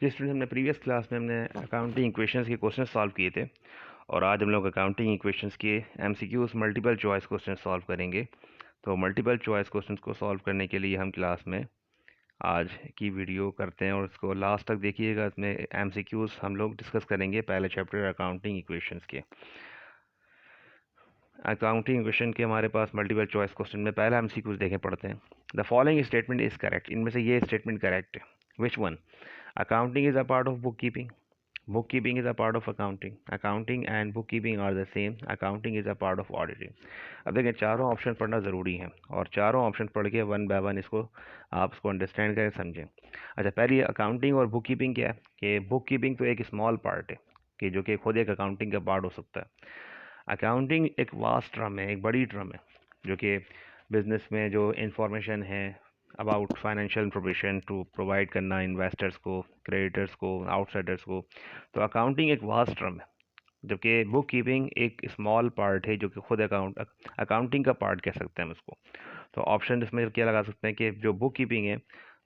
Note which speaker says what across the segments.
Speaker 1: जिस स्टूडेंट हमने previous class में हमने अकाउंटिंग इक्वेशंस के क्वेश्चन सॉल्व किए थे और आज हम लोग अकाउंटिंग इक्वेशंस के MCQs multiple choice question solve करेंगे। तो मल्टीपल चॉइस क्वेश्चंस को सॉल्व करने के लिए हम क्लास में आज की वीडियो करते हैं और इसको लास्ट तक देखिएगा। इसमें एमसीक्यूज हम लोग डिस्कस करेंगे पहले चैप्टर अकाउंटिंग इक्वेशंस के। अकाउंटिंग इक्वेशन के हमारे पास मल्टीपल चॉइस क्वेश्चन में पहला एमसीक्यूज देखें पढ़ते हैं। The following statement is correct. इनमें से ये स्टेटमेंट करेक्ट है। Which one? Accounting is a part of book keeping. Bookkeeping is a part of accounting. Accounting and bookkeeping are the same. Accounting is a part of auditing. अब देखिए चारों option पढ़ना ज़रूरी है और चारों ऑप्शन पढ़ के वन बाय वन इसको आप इसको अंडरस्टैंड करें, समझें। अच्छा, पहली अकाउंटिंग और बुक कीपिंग क्या है कि बुक कीपिंग तो एक स्मॉल पार्ट है कि जो कि खुद एक अकाउंटिंग का पार्ट हो सकता है। अकाउंटिंग एक वास्ट टर्म है, एक बड़ी टर्म है जो कि बिजनेस में जो इंफॉर्मेशन है about financial information to provide करना इन्वेस्टर्स को, क्रेडिटर्स को, आउटसाइडर्स को। तो अकाउंटिंग एक वास्ट टर्म है, जबकि बुक कीपिंग एक स्मॉल पार्ट है जो कि खुद अकाउंटिंग का पार्ट कह सकते हैं हम इसको। तो ऑप्शन इसमें क्या लगा सकते हैं कि जो बुक कीपिंग है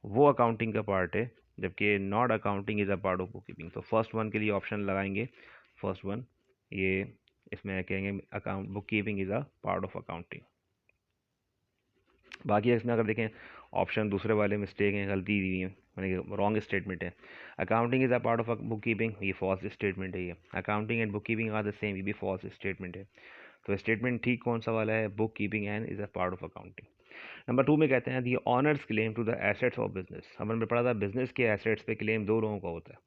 Speaker 1: वो अकाउंटिंग का पार्ट है, जबकि not accounting is a part of book keeping. तो फर्स्ट वन के लिए ऑप्शन लगाएंगे, फर्स्ट वन ये इसमें कहेंगे account book keeping is a part of accounting. बाकी इसमें अगर देखें ऑप्शन दूसरे वाले मिस्टेक हैं, गलती दी हुई है, यानी रॉन्ग स्टेटमेंट है। Accounting is a part of book keeping, ये फॉल्स स्टेटमेंट है। ये accounting and book keeping are the same, ये भी फॉल्स स्टेटमेंट है। तो स्टेटमेंट ठीक कौन सा वाला है? Book keeping and is a part of accounting. Number 2 में कहते हैं the owners claim to the assets of business. हमने पढ़ा था बिजनेस के एसेट्स पे क्लेम दो लोगों का होता है,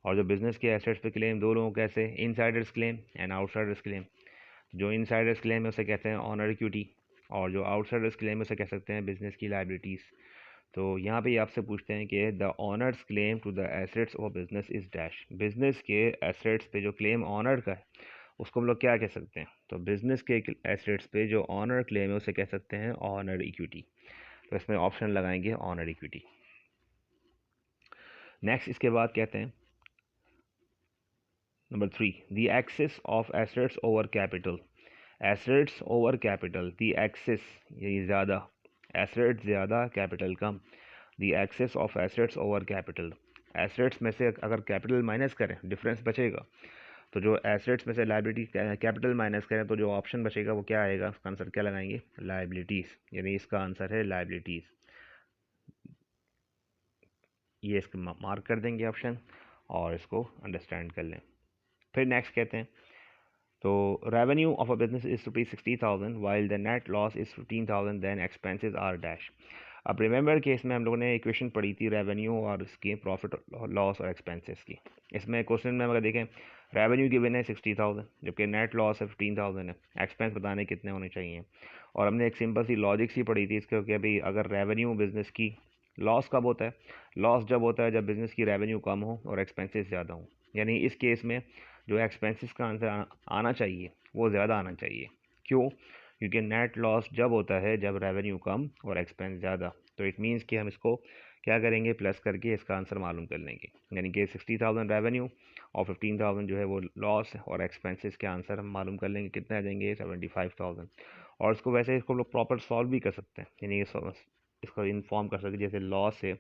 Speaker 1: और जो बिजनेस के एसेट्स पे क्लेम दो लोगों कैसे? Insiders claim and outsiders claim. जो इनसाइडर्स क्लेम है उसे कहते हैं ऑनर इक्विटी, और जो आउटसाइडर्स क्लेम है उसे कह सकते हैं बिजनेस की लाइबिलिटीज़। तो यहाँ पे आपसे पूछते हैं कि the owners claim to the assets of business is dash. Business के एसेट्स पे जो क्लेम ऑनर का है उसको हम लोग क्या कह सकते हैं? तो बिजनेस के एसेट्स पे जो ऑनर क्लेम है उसे कह सकते हैं ऑनर इक्विटी। तो इसमें ऑप्शन लगाएंगे ऑनर इक्विटी। नेक्स्ट इसके बाद कहते हैं number 3, the excess of assets over capital. Assets over capital, the excess ये ज़्यादा, एसेट्स ज़्यादा कैपिटल कम। The excess of assets over capital, assets में से अगर कैपिटल माइनस करें डिफरेंस बचेगा, तो जो एसेट्स में से लाइबिलिटी कैपिटल माइनस करें तो जो ऑप्शन बचेगा वो क्या आएगा? उसका आंसर क्या लगाएंगे? लाइबिलिटीज़, यानी इसका आंसर है लाइबिलिटीज़। ये इसको मार्क कर देंगे ऑप्शन और इसको अंडरस्टैंड कर लें। फिर नेक्स्ट कहते हैं तो revenue of a business is ₹60,000 while the net loss is 15,000 then expenses are dash. अब रिमेंबर कि इसमें हम लोगों ने इक्वेशन पढ़ी थी रेवेन्यू और इसकी प्रॉफिट लॉस और एक्सपेंसेस की। इसमें क्वेश्चन में अगर देखें रेवेन्यू गिवन है 60,000 जबकि नेट लॉस है 15,000 है, एक्सपेंस बताने कितने होने चाहिए। और हमने एक सिंपल सी लॉजिक सी पढ़ी थी इसके कि अभी अगर रेवेन्यू बिजनेस की, लॉस कब होता है? लॉस जब होता है जब बिज़नेस की रेवेन्यू कम हो और एक्सपेंसेस ज़्यादा हो। यानी इस केस में जो एक्सपेंसेस का आंसर आना चाहिए वो ज़्यादा आना चाहिए। क्यों? क्योंकि नेट लॉस जब होता है जब रेवेन्यू कम और एक्सपेंस ज़्यादा। तो इट मीन्स कि हम इसको क्या करेंगे? प्लस करके इसका आंसर मालूम कर लेंगे। यानी कि 60,000 रेवेन्यू और 15,000 जो है वो लॉस और एक्सपेंसेस के आंसर हम मालूम कर लेंगे। कितने आ जाएंगे? 75,000। और इसको वैसे इसको लोग प्रॉपर सॉल्व भी कर सकते हैं, यानी इसको इन्फॉर्म कर सकते हैं। जैसे लॉस है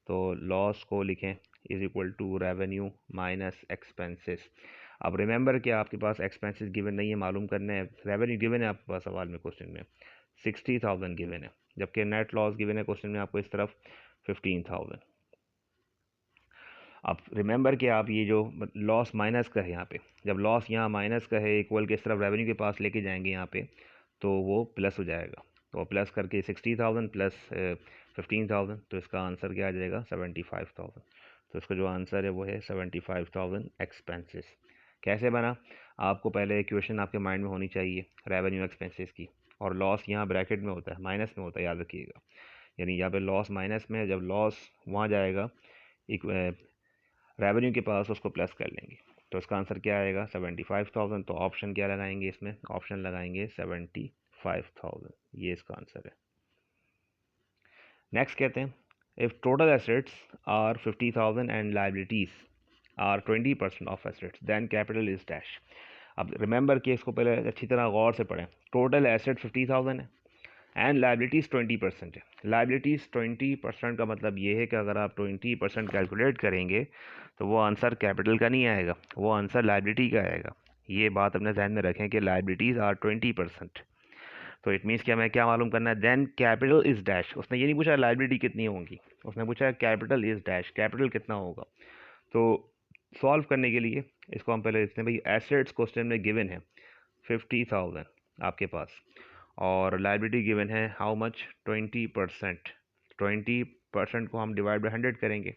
Speaker 1: तो लॉस को लिखें is equal to revenue minus expenses. अब रिमेंबर कि आपके पास एक्सपेंसेस गिवन नहीं है, मालूम करने हैं। रेवेन्यू गिवन है आपके पास सवाल में, क्वेश्चन में 60,000 गिवन है, जबकि नेट लॉस गिवन है क्वेश्चन में आपको इस तरफ 15,000। अब रिमेंबर कि आप ये जो लॉस माइनस का है यहाँ पे, जब लॉस यहाँ माइनस का है इक्वल के इस तरफ रेवेन्यू के पास लेके जाएंगे यहाँ पे तो वो प्लस हो जाएगा। तो प्लस करके 60,000 प्लस 15,000, तो इसका आंसर क्या आ जाएगा? 75,000। तो इसका जो आंसर है वो है 75,000 एक्सपेंसेस। कैसे बना? आपको पहले इक्वेशन आपके माइंड में होनी चाहिए रेवेन्यू एक्सपेंसेस की, और लॉस यहाँ ब्रैकेट में होता है, माइनस में होता है, याद रखिएगा। यानी यहाँ पे लॉस माइनस में है, जब लॉस वहाँ जाएगा रेवेन्यू के पास उसको प्लस कर लेंगे। तो इसका आंसर क्या आएगा? 75,000। तो ऑप्शन क्या लगाएंगे इसमें? ऑप्शन लगाएंगे 75,000, ये इसका आंसर है। नेक्स्ट कहते हैं if total assets are 50,000 and liabilities are 20% of assets then capital is dash. अब रिमेंबर कि इसको पहले अच्छी तरह गौर से पढ़ें। टोटल एसेट 50,000 है, एंड लाइबिलिटीज़ 20% है। लाइबिलिटीज़ 20% का मतलब ये है कि अगर आप 20% कैलकुलेट करेंगे तो वो आंसर कैपिटल का नहीं आएगा, वो आंसर लाइबिलिटी का आएगा। ये बात अपने ध्यान में रखें कि लाइबिलिटीज़ आर 20%। तो इट मीन्स कि हमें क्या मालूम करना है, देन कैपिटल इज़ डैश। उसने ये नहीं पूछा लाइबिलिटी कितनी होगी, उसने पूछा कैपिटल इज़ डैश, कैपिटल कितना होगा। तो सॉल्व करने के लिए इसको हम पहले देखते हैं। भाई एसेट्स क्वेश्चन में गिवन है 50,000 आपके पास, और लाइबिलिटी गिवन है हाउ मच, 20%। 20% को हम डिवाइड बाई 100 करेंगे,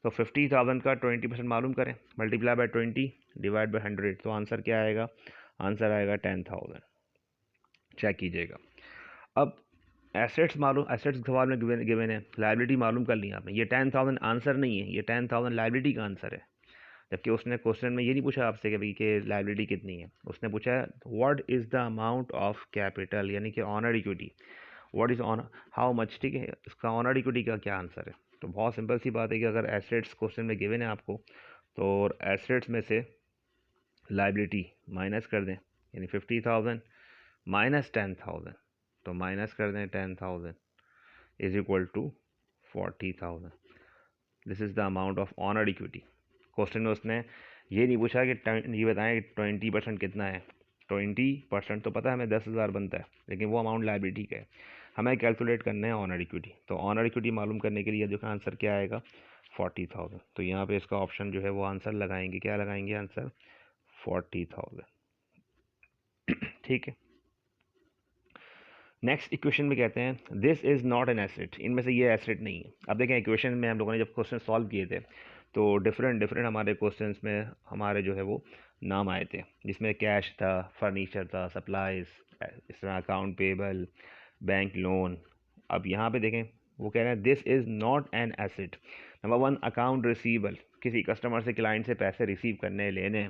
Speaker 1: तो 50,000 का 20% मालूम करें, मल्टीप्लाई बाय 20 डिवाइड बाई 100, तो आंसर क्या आएगा, आंसर आएगा 10,000। चेक कीजिएगा। अब एसेट्स मालूम, एसेट्स सवाल में गिवन है, लाइबिलिटी मालूम कर ली आपने। ये 10,000 आंसर नहीं है, ये 10,000 लाइबिलिटी का आंसर है। जबकि उसने क्वेश्चन में ये नहीं पूछा आपसे कि भाई कि लाइबिलिटी कितनी है, उसने पूछा है what is the amount of capital, यानी कि honour equity, what is on how much. ठीक है, इसका ऑनर इक्विटी का क्या आंसर है। तो बहुत सिंपल सी बात है कि अगर एसेट्स क्वेश्चन में गिवन है आपको, तो एसेट्स में से लाइबिलिटी माइनस कर दें, यानी 50,000 माइनस 10,000, तो माइनस कर दें 10,000 is equal to 40,000। This is the amount of owner equity. Question में उसने ये नहीं पूछा कि ये बताएं कि 20% कितना है। 20% तो पता है हमें 10,000 बनता है, लेकिन वो अमाउंट लाइबिलिटी का है, हमें कैलकुलेट करना है ऑनर इक्विटी। तो ऑनर इक्विटी मालूम करने के लिए जो आंसर क्या आएगा, 40,000। तो यहाँ पे इसका ऑप्शन जो है वो आंसर लगाएंगे, क्या लगाएंगे, आंसर 40,000। ठीक है। नेक्स्ट इक्वेशन में कहते हैं this is not an asset, इनमें से ये एसेट नहीं है। अब देखें इक्वेशन में हम लोगों ने जब क्वेश्चन सॉल्व किए थे, तो डिफरेंट हमारे क्वेश्चंस में हमारे जो है वो नाम आए थे, जिसमें कैश था, फर्नीचर था, सप्लाइज, इस तरह अकाउंट पेबल, बैंक लोन। अब यहाँ पे देखें वो कह रहे हैं this is not an asset. Number 1, account receivable, किसी कस्टमर से, क्लाइंट से पैसे रिसीव करने लेने,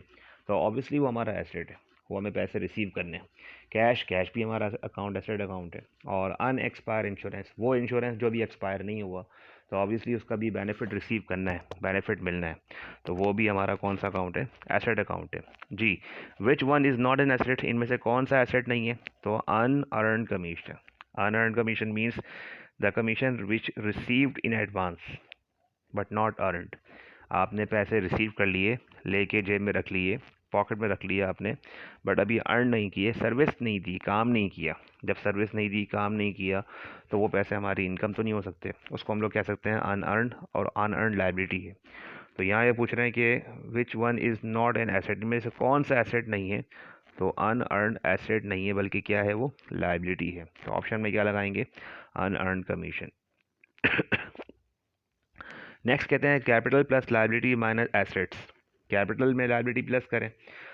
Speaker 1: तो ऑब्वियसली वो हमारा एसेट है, वो हमें पैसे रिसीव करने हैं। कैश भी हमारा अकाउंट, एसेट अकाउंट है। और अनएक्सपायर इंश्योरेंस, वो इंश्योरेंस जो भी एक्सपायर नहीं हुआ, तो ऑब्वियसली उसका भी बेनिफिट रिसीव करना है, बेनिफिट मिलना है, तो वो भी हमारा कौन सा अकाउंट है, एसेट अकाउंट है जी। Which one is not an asset, इनमें से कौन सा एसेट नहीं है, तो unearned commission. Unearned commission means the commission which received in advance but not earned. आपने पैसे रिसीव कर लिए, लेके जेब में रख लिए, पॉकेट में रख लिया आपने, बट अभी अर्न नहीं किए, सर्विस नहीं दी, काम नहीं किया। जब सर्विस नहीं दी, काम नहीं किया, तो वो पैसे हमारी इनकम तो नहीं हो सकते, उसको हम लोग कह सकते हैं अनअर्न्ड, और अनअर्न्ड लाइबिलिटी है। तो यहाँ ये पूछ रहे हैं कि विच one is not an asset, में से कौन सा एसेट नहीं है, तो अनअर्न्ड एसेट नहीं है, बल्कि क्या है, वो लाइबिलिटी है। तो ऑप्शन में क्या लगाएंगे, अनअर्न्ड कमीशन। नेक्स्ट कहते हैं capital plus liability minus assets. Capital में लाइबिलिटी प्लस करें,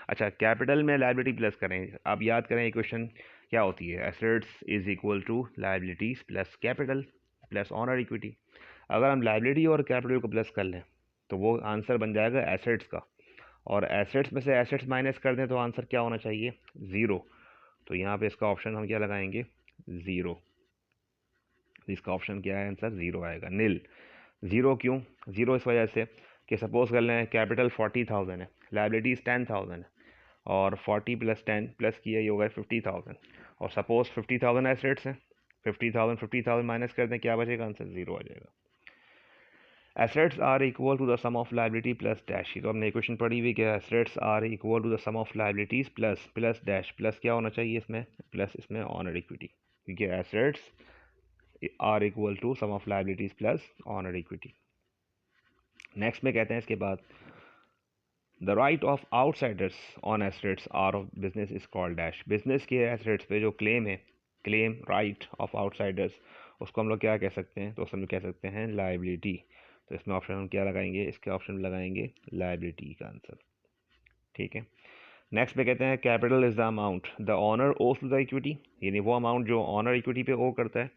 Speaker 1: अच्छा कैपिटल में लाइबिलिटी प्लस करें। आप याद करें इक्वेशन क्या होती है, assets is equal to liabilities plus capital plus owner equity. अगर हम लाइबिलिटी और कैपिटल को प्लस कर लें तो वो आंसर बन जाएगा एसेट्स का, और एसेट्स में से एसेट्स माइनस कर दें तो आंसर क्या होना चाहिए, ज़ीरो। तो यहाँ पे इसका ऑप्शन हम क्या लगाएंगे, ज़ीरो। इसका ऑप्शन क्या है, आंसर ज़ीरो आएगा, नील। ज़ीरो क्यों, ज़ीरो इस वजह से कि सपोज़ कर लें कैपिटल 40,000 है, लाइबिलिटीज़ 10,000 है, और 40 प्लस 10 प्लस किया ये होगा 50,000, और सपोज़ 50,000 एसेट्स हैं, 50,000 माइनस कर दें, क्या बचेगा, आंसर ज़ीरो आ जाएगा। Assets are equal to the sum of liability plus dash. तो हमने इक्वेशन पढ़ी हुई कि assets are equal to the sum of liabilities plus plus dash, plus क्या होना चाहिए इसमें, प्लस इसमें ऑनर इक्विटी, क्योंकि assets are equal to sum of liabilities plus owner equity. Next में कहते हैं इसके बाद the right of outsiders on assets are of business is called dash. Business के एसेट्स पे जो क्लेम है, क्लेम राइट ऑफ आउटसाइडर्स, उसको हम लोग क्या कह सकते हैं, तो उसमें हम कह सकते हैं लाइबिलिटी। तो इसमें ऑप्शन हम क्या लगाएंगे, इसके ऑप्शन में लगाएंगे लाइबिलिटी का आंसर। ठीक है। नेक्स्ट में कहते हैं capital is the amount the owner owes to the equity, यानी वो अमाउंट जो ऑनर इक्विटी पे ओ करता है,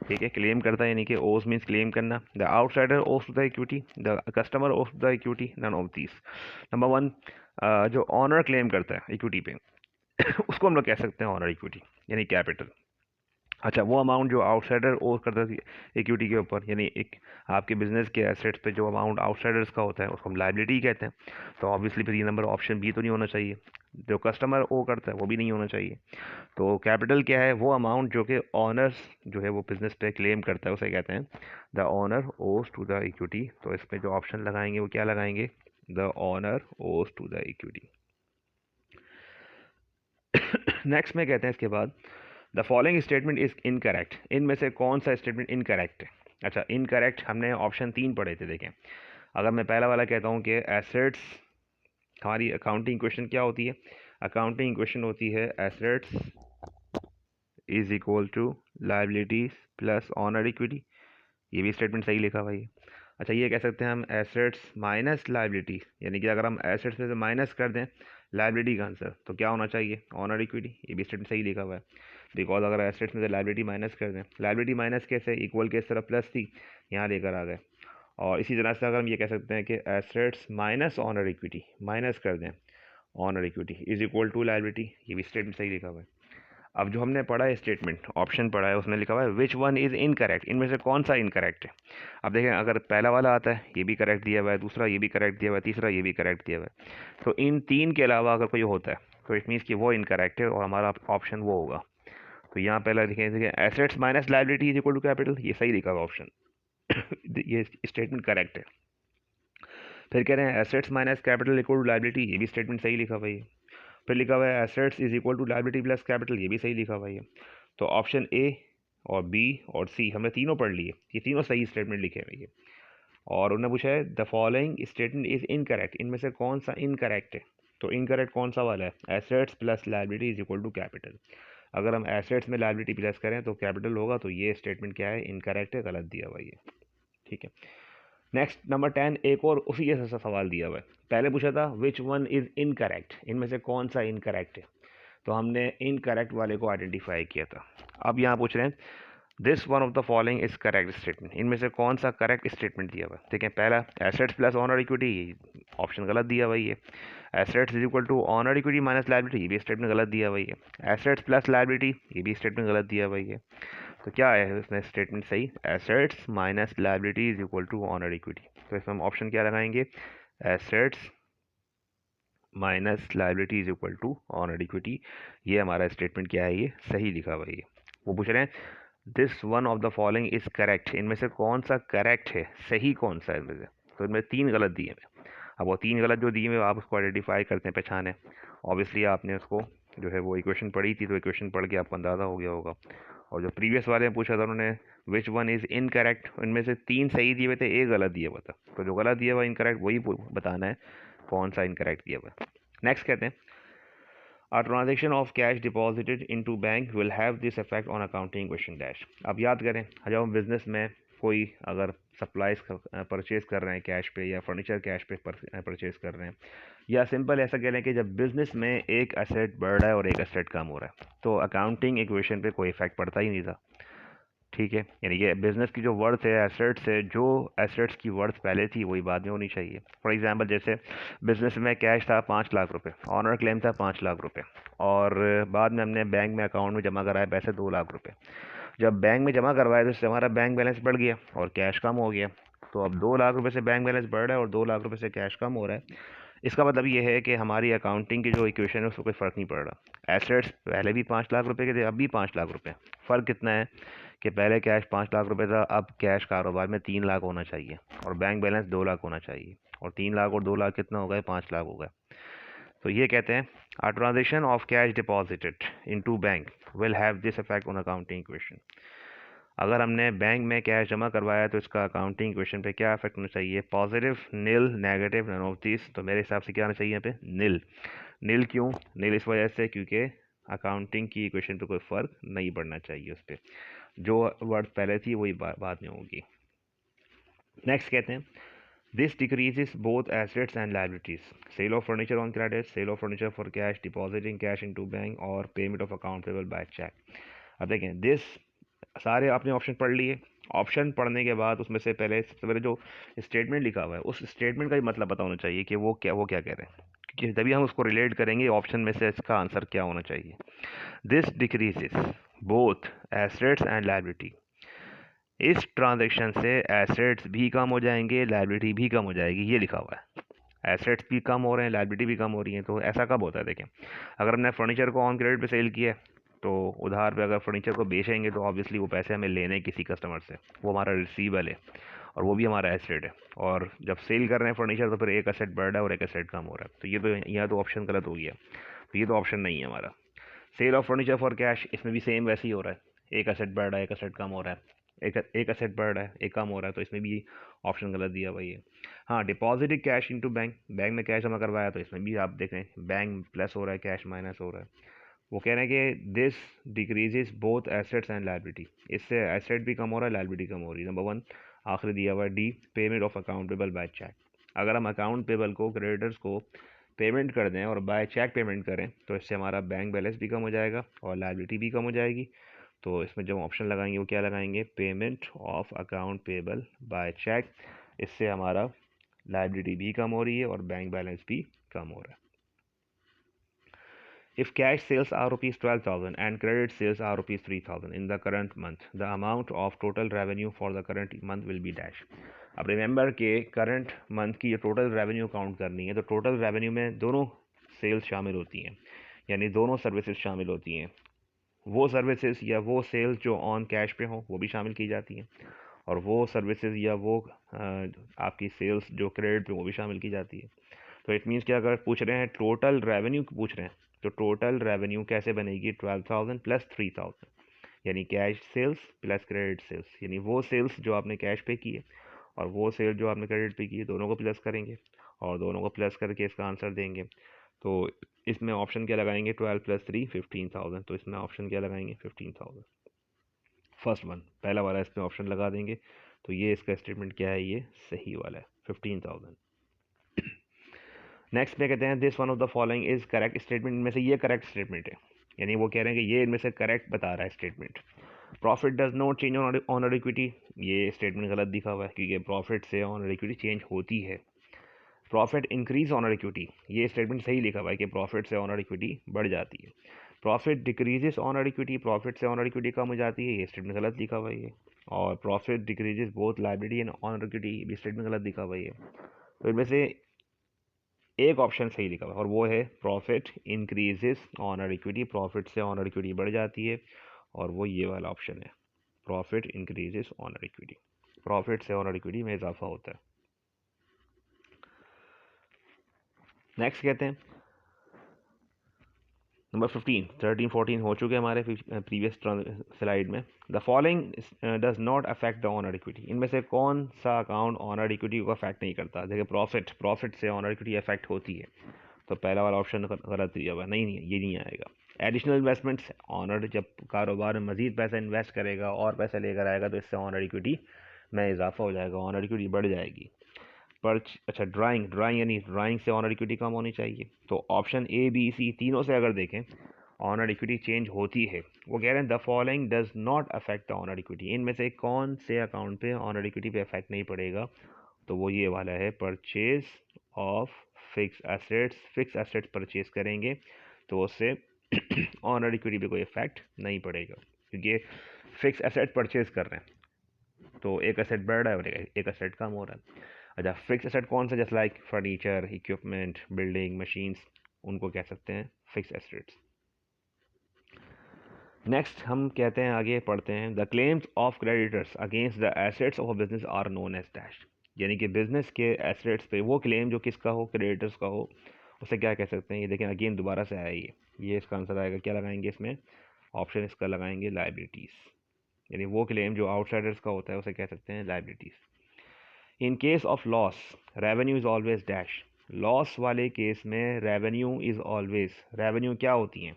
Speaker 1: ठीक है, क्लेम करता है, यानी कि ओस मीन्स क्लेम करना। The outsider owes to the equity, the customer owes to the equity, none of these. Number 1, जो ऑनर क्लेम करता है इक्विटी पे उसको हम लोग कह सकते हैं ऑनर इक्विटी, यानी कैपिटल। अच्छा, वो अमाउंट जो आउटसाइडर ओवर करता है इक्विटी के ऊपर, यानी एक आपके बिजनेस के एसेट्स पे जो अमाउंट आउटसाइडर्स का होता है उसको हम लाइबिलिटी कहते हैं। तो ऑब्वियसली फिर ये नंबर ऑप्शन बी तो नहीं होना चाहिए, जो कस्टमर ओ करता है वो भी नहीं होना चाहिए। तो कैपिटल क्या है, वो अमाउंट जो कि ऑनर्स जो है वो बिजनेस पे क्लेम करता है उसे कहते हैं द ऑनर ओज टू द इक्विटी। तो इसमें जो ऑप्शन लगाएंगे वो क्या लगाएंगे, द ऑनर ओज टू द इक्विटी। नेक्स्ट में कहते हैं इसके बाद the following statement is incorrect, इनमें से कौन सा स्टेटमेंट इनकरेक्ट है। अच्छा, इनकरेक्ट हमने ऑप्शन 3 पढ़े थे। देखें, अगर मैं पहला वाला कहता हूँ कि एसेट्स, हमारी अकाउंटिंग क्वेश्चन क्या होती है, अकाउंटिंग क्वेश्चन होती है assets is equal to liabilities plus owner equity, ये भी स्टेटमेंट सही लिखा भाई। अच्छा, ये कह सकते हैं हम एसेट्स माइनस लाइबिलिटी, यानी कि अगर हम एसेट्स में से माइनस कर दें लाइबिलिटी का आंसर तो क्या होना चाहिए, ऑनर इक्विटी, ये भी स्टेटमेंट सही लिखा हुआ है। बिकॉज अगर एसेट्स में से लाइबिलिटी माइनस कर दें, लाइबिलिटी माइनस कैसे, इक्वल के इस तरफ प्लस थी, यहाँ लेकर आ गए। और इसी तरह से अगर हम ये कह सकते हैं कि assets minus owner equity, minus कर दें owner equity is equal to liability, ये भी स्टेटमेंट सही लिखा हुआ है। अब जो हमने पढ़ा है स्टेटमेंट, ऑप्शन पढ़ा है, उसमें लिखा हुआ है विच वन इज़ इनकरेक्ट, इनमें से कौन सा इनकरेक्ट है। अब देखें, अगर पहला वाला आता है ये भी करेक्ट दिया हुआ है, दूसरा ये भी करेक्ट दिया हुआ है, तीसरा ये भी करेक्ट दिया हुआ है, तो इन तीन के अलावा अगर कोई होता है तो इट मीन्स कि वो इनकरेक्ट है और हमारा ऑप्शन वो होगा। तो यहाँ पहला देखें assets minus liability is equal to capital, ये सही लिखा हुआ ऑप्शन ये स्टेटमेंट करेक्ट है। फिर कह रहे हैं assets minus capital equal to liability, ये भी स्टेटमेंट सही लिखा हुआ है। फिर लिखा हुआ है assets is equal to liability plus capital, ये भी सही लिखा हुआ है। तो ऑप्शन ए और बी और सी हमने तीनों पढ़ लिए, ये तीनों सही स्टेटमेंट लिखे हुए हैं। और उन्होंने पूछा है the following statement is incorrect, इनमें से कौन सा इनकरेक्ट है। तो इनकरेक्ट कौन सा वाला है, assets plus liability is equal to capital. अगर हम एसेट्स में लाइबिलिटी प्लस करें तो कैपिटल होगा, तो ये स्टेटमेंट क्या है, इनकरेक्ट है, गलत दिया हुआ ये। ठीक है, नेक्स्ट नंबर 10, एक और उसी जैसा सवाल दिया हुआ है। पहले पूछा था विच वन इज इनकरेक्ट, इनमें से कौन सा इनकरेक्ट है, तो हमने इनकरेक्ट वाले को आइडेंटिफाई किया था। अब यहाँ पूछ रहे हैं this one of the following is correct statement, इनमें से कौन सा करेक्ट स्टेटमेंट दिया हुआ है। ठीक है, पहला assets plus owner equity, option गलत दिया हुआ है। Assets is equal to owner equity minus liability, ये भी स्टेटमेंट गलत दिया हुआ है। एसेट्स प्लस लाइबिलिटी, ये भी स्टेटमेंट गलत दिया हुआ है। तो क्या है इसमें स्टेटमेंट सही, assets minus liability is equal to owner equity. तो इसमें हम ऑप्शन क्या लगाएंगे, assets minus liability is equal to owner equity, ये हमारा स्टेटमेंट क्या है, ये सही लिखा हुआ है। वो पूछ रहे हैं this one of the following is correct, इनमें से कौन सा करेक्ट है, सही कौन सा है इनमें से। तो इनमें तीन गलत दिए हैं। अब वो तीन गलत जो दिए हैं आप उसको आइडेंटिफाई करते हैं, पहचाने। ऑब्वियसली आपने उसको जो है वो इक्वेशन पढ़ी थी, तो इक्वेशन पढ़ के आपको अंदाज़ा हो गया होगा। और जो प्रीवियस वाले में पूछा था उन्होंने विच वन इज़ इनकरेक्ट, इनमें से तीन सही दिए हुए थे, एक गलत दिया हुआ था। तो जो गलत दिया हुआ इनकरेक्ट वही बताना है कौन सा इनकरेक्ट दिया हुआ है। नेक्स्ट कहते हैं A transaction of cash deposited into bank will have this effect on accounting question dash। अब याद करें, जब हम बिजनेस में कोई अगर सप्लाईज परचेज कर रहे हैं कैश पे, या फर्नीचर कैश पे परचेज कर रहे हैं, या सिंपल ऐसा कह लें कि जब बिजनेस में एक एसेट बढ़ रहा है और एक एसेट कम हो रहा है, तो अकाउंटिंग इक्वेशन पे कोई इफेक्ट पड़ता ही नहीं था। ठीक है, यानी कि बिजनेस की जो वर्थ है एसेट्स है, जो एसेट्स की वर्थ पहले थी वही बाद में होनी चाहिए। फॉर एग्जांपल जैसे बिजनेस में कैश था 5 लाख रुपए, ऑनर क्लेम था 5 लाख रुपए, और बाद में हमने बैंक में अकाउंट में जमा कराए पैसे 2 लाख रुपए। जब बैंक में जमा करवाए तो इससे हमारा बैंक बैलेंस बढ़ गया और कैश कम हो गया। तो अब 2 लाख रुपए से बैंक बैलेंस बढ़ रहा है और 2 लाख रुपए से कैश कम हो रहा है। इसका मतलब ये है कि हमारी अकाउंटिंग की जो इक्वेशन है उसको कोई फ़र्क नहीं पड़ रहा। एसेट्स पहले भी 5 लाख रुपए के थे, अब भी 5 लाख रुपए। फ़र्क कितना है कि पहले कैश 5 लाख रुपए था, अब कैश कारोबार में 3 लाख होना चाहिए और बैंक बैलेंस 2 लाख होना चाहिए, और 3 लाख और 2 लाख कितना हो गए, 5 लाख हो गए। तो ये कहते हैं a transaction of cash deposited into bank will have this effect on accounting equation। अगर हमने बैंक में कैश जमा करवाया तो इसका अकाउंटिंग इक्वेशन पे क्या इफेक्ट होना चाहिए, positive, nil, negative, none of this. तो मेरे हिसाब से क्या होना चाहिए यहाँ पे, नील। नील क्यों, नील इस वजह से क्योंकि अकाउंटिंग की इक्वेशन पे कोई फ़र्क नहीं पड़ना चाहिए, उस पर जो वर्ड पहले थी वही बाद में होगी। नेक्स्ट कहते हैं this decreases both assets and liabilities, sale of furniture on credit, sale of furniture for cash, depositing cash into bank, और payment of account payable by cheque. अब देखें दिस सारे आपने ऑप्शन पढ़ लिए। ऑप्शन पढ़ने के बाद उसमें से पहले सबसे पहले जो स्टेटमेंट लिखा हुआ है उस स्टेटमेंट का ही मतलब पता होना चाहिए कि वो क्या कह रहे हैं, क्योंकि तभी हम उसको रिलेट करेंगे ऑप्शन में से इसका आंसर क्या होना चाहिए। This decreases, both assets and liability. इस ट्रांजैक्शन से एसेट्स भी कम हो जाएंगे, लायबिलिटी भी कम हो जाएगी, ये लिखा हुआ है। एसेट्स भी कम हो रहे हैं, लायबिलिटी भी कम हो रही है। तो ऐसा कब होता है देखें, अगर हमने फर्नीचर को ऑन क्रेडिट पे सेल किया है, तो उधार पे अगर फर्नीचर को बेचेंगे तो ऑब्वियसली वो पैसे हमें लेने हैं किसी कस्टमर से, वो हमारा रिसीवेबल है और वो भी हमारा एसेट है। और जब सेल कर रहे हैं फर्नीचर तो फिर एक एसेट बढ़ रहा है और एक एसेट कम हो रहा है। तो ये तो यहाँ तो ऑप्शन गलत हो गया, तो ये तो ऑप्शन नहीं है हमारा। Sale of furniture for cash, इसमें भी सेम वैसे ही हो रहा है, एक एसेट बढ़ रहा है एक एसेट कम हो रहा है, एक एसेट बढ़ रहा है एक कम हो रहा है, तो इसमें भी ऑप्शन गलत दिया हुआ है। हाँ, deposited cash into bank, bank में कैश जमा करवाया तो इसमें भी आप देखें बैंक प्लस हो रहा है, कैश माइनस हो रहा है। वो कह रहे हैं कि this decreases both assets and liability, इससे एसेट भी कम हो रहा है, लायबिलिटी कम हो रही है। नंबर 1 आखिरी दिया हुआ है D, payment of account payable by cheque. अगर हम अकाउंट पेबल को क्रेडिटर्स को पेमेंट कर दें और बाय चेक पेमेंट करें तो इससे हमारा बैंक बैलेंस भी कम हो जाएगा और लायबिलिटी भी कम हो जाएगी। तो इसमें जो ऑप्शन लगाएंगे वो क्या लगाएंगे, payment of account payable by cheque. इससे हमारा लायबिलिटी भी कम हो रही है और बैंक बैलेंस भी कम हो रहा है। If cash sales are rupees 12,000 and credit sales are rupees 3,000 in the current month, the amount of total revenue for the current month will be dash. अब रिमेंबर के करंट मंथ की जो total revenue count करनी है, तो total revenue में दोनों sales शामिल होती हैं, यानी दोनों सर्विसेज शामिल होती हैं। वो सर्विसेज या वो सेल्स जो ऑन कैश पे हो वो भी शामिल की जाती हैं, और वो सर्विसेज या वो आपकी सेल्स जो क्रेडिट पे वो भी शामिल की जाती है। तो इट मीन्स कि अगर पूछ रहे हैं टोटल रेवेन्यू पूछ रहे हैं, तो टोटल रेवेन्यू कैसे बनेगी, 12,000 प्लस 3,000, यानी cash sales plus credit sales, यानी वो सेल्स जो आपने कैश पे की है और वो सेल्स जो आपने क्रेडिट पे की है, दोनों को प्लस करेंगे और दोनों को प्लस करके इसका आंसर देंगे। तो इसमें ऑप्शन क्या लगाएंगे, 12 प्लस 3 15,000, तो इसमें ऑप्शन क्या लगाएंगे, 15,000, फर्स्ट वन पहला वाला इसमें ऑप्शन लगा देंगे। तो ये इसका स्टेटमेंट क्या है, ये सही वाला है, 15,000। नेक्स्ट में कहते हैं this one of the following is correct statement, में से ये करेक्ट स्टेटमेंट है, यानी वो कह रहे हैं कि ये इनमें से करेक्ट बता रहा है statement. Profit does not change on equity, ये स्टेटमेंट गलत दिखा हुआ है क्योंकि प्रॉफिट से ऑन इक्विटी चेंज होती है। प्रॉफिट इंक्रीज ऑन इक्विटी, ये स्टेटमेंट सही लिखा हुआ है कि प्रॉफिट से ऑन इक्विटी बढ़ जाती है। Profit decreases on equity, profit से ऑन इक्विटी कम हो जाती है, ये स्टेटमेंट गलत लिखा हुआ है ये। और profit decreases both liability and on equity, भी स्टेटमेंट गलत लिखा हुआ है। तो इनमें से एक ऑप्शन सही लिखा हुआ है और वो है profit increases on equity, profit से ऑन इक्विटी बढ़ जाती है, और वो ये वाला ऑप्शन है, profit increases on equity, profit से ऑन इक्विटी में इजाफा होता है। नेक्स्ट कहते हैं नंबर 15, 13 14 हो चुके हमारे प्रीवियस स्लाइड में। The following does not affect the honour equity, इनमें से कौन सा अकाउंट ऑनर इक्विटी को अफेक्ट नहीं करता। देखिए प्रॉफिट से ऑनर इक्विटी अफेक्ट होती है, तो पहला वाला ऑप्शन गलत दिया हुआ, नहीं ये नहीं आएगा। एडिशनल इन्वेस्टमेंट्स, ऑनर जब कारोबार में मजीद पैसा इन्वेस्ट करेगा और पैसा लेकर आएगा तो इससे ऑनर इक्विटी में इजाफा हो जाएगा, ऑनर इक्विटी बढ़ जाएगी। अच्छा ड्राइंग यानी ड्राइंग से ऑनर इक्विटी कम होनी चाहिए। तो ऑप्शन ए बी सी तीनों से अगर देखें ऑनर इक्विटी चेंज होती है। वो कह रहे हैं the following does not affect the honour equity, इनमें से कौन से अकाउंट पे ऑनर इक्विटी पे अफेक्ट नहीं पड़ेगा, तो वो ये वाला है purchase of fix assets, fix assets purchase करेंगे तो उससे ऑनर इक्विटी पे कोई इफेक्ट नहीं पड़ेगा, क्योंकि फिक्स एसेट परचेज कर रहे हैं तो एक एसेट बढ़ रहा है और एक एसेट कम हो रहा है। अच्छा, फिक्स एसेट कौन सा, जैसे like furniture, equipment, building, machines, उनको कह सकते हैं फिक्स एसेट्स। नेक्स्ट हम कहते हैं, आगे पढ़ते हैं, the claims of creditors against the assets of business are known as dash, यानी कि बिजनेस के एसेट्स पे वो क्लेम जो किसका हो, क्रेडिटर्स का हो, उसे क्या कह सकते हैं। ये देखें अगेन दोबारा से आया ये इसका आंसर आएगा, क्या लगाएंगे इसमें, ऑप्शन इसका लगाएंगे लाइबिलिटीज़, यानी वो क्लेम जो आउटसाइडर्स का होता है उसे कह सकते हैं liabilities. In case of loss revenue is always dash, loss वाले केस में रेवेन्यू इज़ ऑलवेज, रेवेन्यू क्या होती हैं,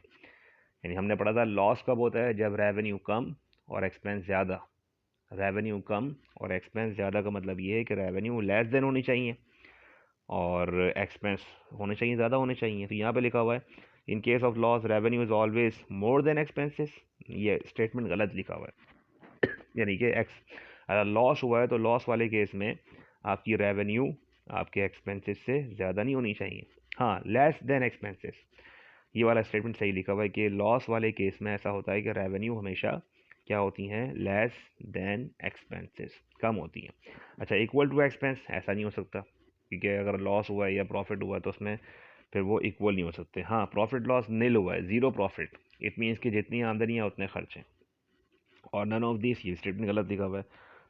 Speaker 1: यानी हमने पढ़ा था लॉस कब होता है, जब रेवेन्यू कम और एक्सपेंस ज़्यादा। रेवेन्यू कम और एक्सपेंस ज़्यादा का मतलब ये है कि रेवेन्यू लेस देन होनी चाहिए और एक्सपेंस होने चाहिए, ज़्यादा होने चाहिए। तो यहाँ पे लिखा हुआ है in case of loss revenue is always more than expenses, ये स्टेटमेंट गलत लिखा हुआ है। यानी कि अगर लॉस हुआ है तो लॉस वाले केस में आपकी रेवेन्यू आपके एक्सपेंसेस से ज़्यादा नहीं होनी चाहिए, हाँ लेस देन एक्सपेंसेस, ये वाला स्टेटमेंट सही लिखा हुआ है कि लॉस वाले केस में ऐसा होता है कि रेवेन्यू हमेशा क्या होती हैं, लेस देन एक्सपेंसेस, कम होती हैं। अच्छा, इक्वल टू एक्सपेंस ऐसा नहीं हो सकता, क्योंकि अगर लॉस हुआ है या प्रॉफिट हुआ है तो उसमें फिर वो इक्वल नहीं हो सकते। हाँ, प्रॉफिट लॉस नील हुआ है, ज़ीरो प्रॉफिट, इट मीन्स कि जितनी आमदनी है उतने खर्चे, और नन ऑफ दिस, ये स्टेटमेंट गलत लिखा हुआ है।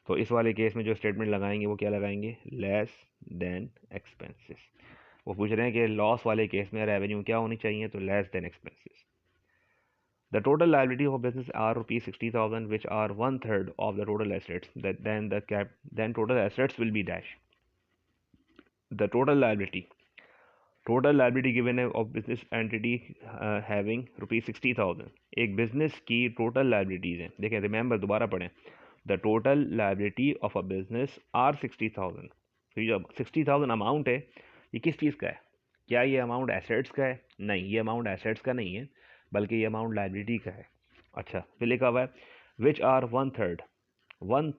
Speaker 1: तो इस वाले केस में जो स्टेटमेंट लगाएंगे वो क्या लगाएंगे, लेस देन एक्सपेंसेस। वो पूछ रहे हैं कि लॉस वाले केस में रेवेन्यू क्या होनी चाहिए, तो less than expenses. The total liability of a business are rupees 60,000, which are one third of the total assets. Then total assets will be dash. The total liability given of business entity having rupees 60,000. एक business की total liabilities हैं, देखें, remember, दोबारा पढ़ें, the total liability of a business are 60,000. तो ये जो 60,000 amount है, ये किस चीज़ का है? क्या ये अमाउंट एसेट्स का है? नहीं, ये अमाउंट एसेट्स का नहीं है, बल्कि ये अमाउंट लाइबिलिटी का है। अच्छा, फिर लिखा हुआ है which are one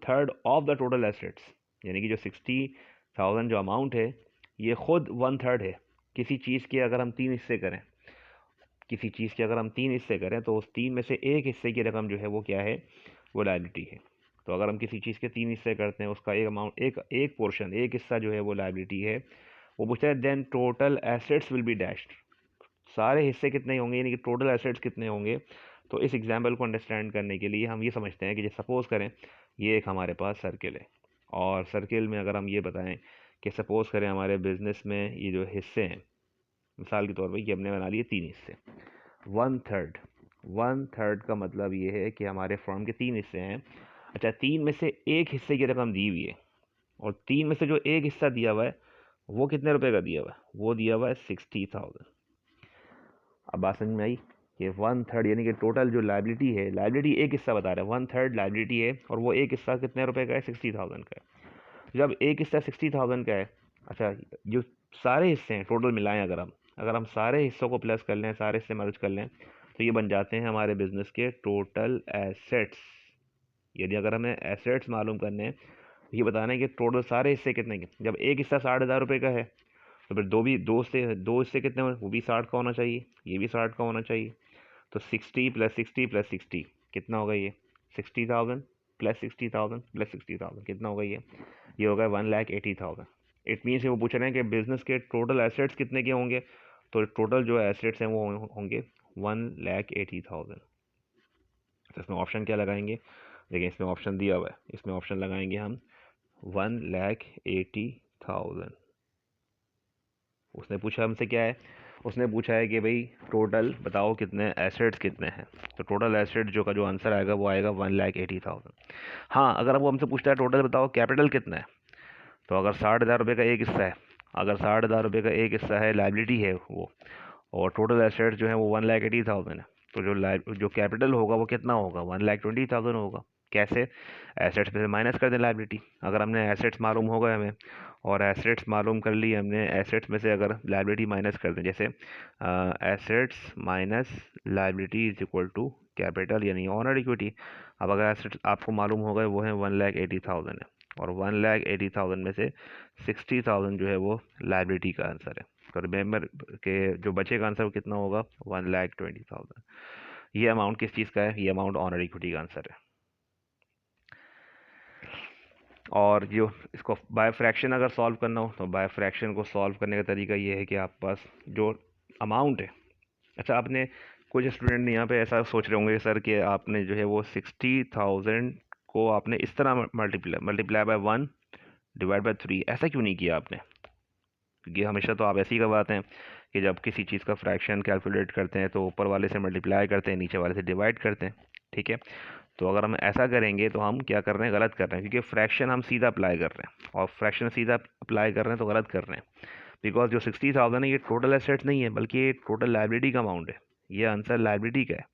Speaker 1: third of the total assets, यानी कि जो 60,000 जो अमाउंट है ये खुद वन थर्ड है। किसी चीज़ के अगर हम तीन हिस्से करें, तो उस तीन में से एक हिस्से की रकम जो है वो क्या है, वो लाइबिलिटी है। तो अगर हम किसी चीज़ के तीन हिस्से करते हैं, उसका एक अमाउंट, एक पोर्शन, एक हिस्सा जो है वो लाइबिलिटी है। वो पूछता है then total assets will be dashed, सारे हिस्से कितने होंगे, यानी कि टोटल एसेट्स कितने होंगे। तो इस एग्जाम्पल को अंडरस्टैंड करने के लिए हम ये समझते हैं कि जैसे सपोज़ करें ये एक हमारे पास सर्किल है, और सर्किल में अगर हम ये बताएं कि सपोज़ करें हमारे बिजनेस में ये जो हिस्से हैं, मिसाल के तौर पर ये हमने बना लिए तीन हिस्से, वन थर्ड का मतलब ये है कि हमारे फर्म के तीन हिस्से हैं। अच्छा, तीन में से एक हिस्से की रकम दी हुई है, और तीन में से जो एक हिस्सा दिया हुआ है वो कितने रुपए का दिया हुआ है, वो दिया हुआ है 60,000। अब बात समझ में आई कि वन थर्ड यानी कि टोटल जो लाइबिलिटी है, लाइबिलिटी एक हिस्सा बता रहा है, वन थर्ड लाइबिलिटी है, और वो एक हिस्सा कितने रुपए का है, 60,000 का है। जब एक हिस्सा 60,000 का है, अच्छा, जो सारे हिस्से हैं टोटल मिलाएं, अगर हम सारे हिस्सों को प्लस कर लें, सारे हिस्से मर्ज कर लें, तो ये बन जाते हैं हमारे बिजनेस के टोटल एसेट्स। यदि अगर हमें एसेट्स मालूम करने हैं, ये बताना है कि टोटल सारे हिस्से कितने के, जब एक हिस्सा 60,000 रुपये का है, तो फिर दो हिस्से कितने हुए, वो भी 60 का होना चाहिए, ये भी 60 का होना चाहिए। तो 60 प्लस 60 प्लस 60 कितना होगा, ये 60,000 प्लस 60,000 प्लस 60,000 कितना होगा, ये होगा 1,80,000। इट मीन्स वो पूछ रहे हैं कि बिजनेस के टोटल एसेट्स कितने के होंगे, तो टोटल जो एसेट्स हैं वो होंगे 1,80,000। तो इसमें ऑप्शन क्या लगाएंगे, देखिए इसमें ऑप्शन दिया हुआ है, इसमें ऑप्शन लगाएंगे हम 1,80,000। उसने पूछा हमसे क्या है, उसने पूछा है कि भाई टोटल बताओ कितने एसेट्स कितने हैं। तो टोटल एसेट जो आंसर आएगा वो आएगा 1,80,000। हाँ, अगर वो हमसे पूछता है टोटल बताओ कैपिटल कितना है, तो अगर 60,000 रुपये का एक हिस्सा है, अगर 60,000 रुपये का एक हिस्सा है, लाइबिलिटी है वो, और टोटल एसेट्स जो है वो 1,80,000 है, तो जो कैपिटल होगा वो कितना होगा, 1,20,000 होगा। कैसे, एसेट्स में से माइनस कर दें लाइबिलिटी। अगर हमने एसेट्स मालूम हो गए हमें, और एसेट्स मालूम कर ली हमने, एसेट्स में से अगर लाइबिलिटी माइनस कर दें, जैसे assets minus liability is equal to capital यानी ऑनर इक्विटी। अब अगर एसेट्स आपको मालूम हो गए वो है 1,80,000 है, और 1,80,000 में से 60,000 जो है वो लाइबिलिटी का आंसर है। तो रिमेंबर के जो बचेगा आंसर वो कितना होगा, 1,20,000। ये अमाउंट किस चीज़ का है, ये अमाउंट ऑनर इक्विटी का आंसर है। और जो इसको बाय फ्रैक्शन अगर सॉल्व करना हो, तो बाय फ्रैक्शन को सॉल्व करने का तरीका ये है कि आप पास जो अमाउंट है, अच्छा, आपने कुछ स्टूडेंट यहाँ पे ऐसा सोच रहे होंगे सर कि आपने जो है वो 60,000 को आपने इस तरह मल्टीप्लाई बाय 1 डिवाइड बाय 3 ऐसा क्यों नहीं किया आपने, क्योंकि हमेशा तो आप ऐसे ही करवाते हैं कि जब किसी चीज़ का फ्रैक्शन कैलकुलेट करते हैं तो ऊपर वाले से मल्टीप्लाई करते हैं, नीचे वाले से डिवाइड करते हैं, ठीक है। तो अगर हम ऐसा करेंगे तो हम क्या कर रहे हैं, गलत कर रहे हैं, क्योंकि फ्रैक्शन हम सीधा अप्लाई कर रहे हैं, और फ्रैक्शन सीधा अप्लाई कर रहे हैं तो गलत कर रहे हैं। बिकॉज जो 60,000 है ये टोटल एसेट्स नहीं है, बल्कि ये टोटल लाइबिलिटी का अमाउंट है, ये आंसर लाइबिलिटी का है,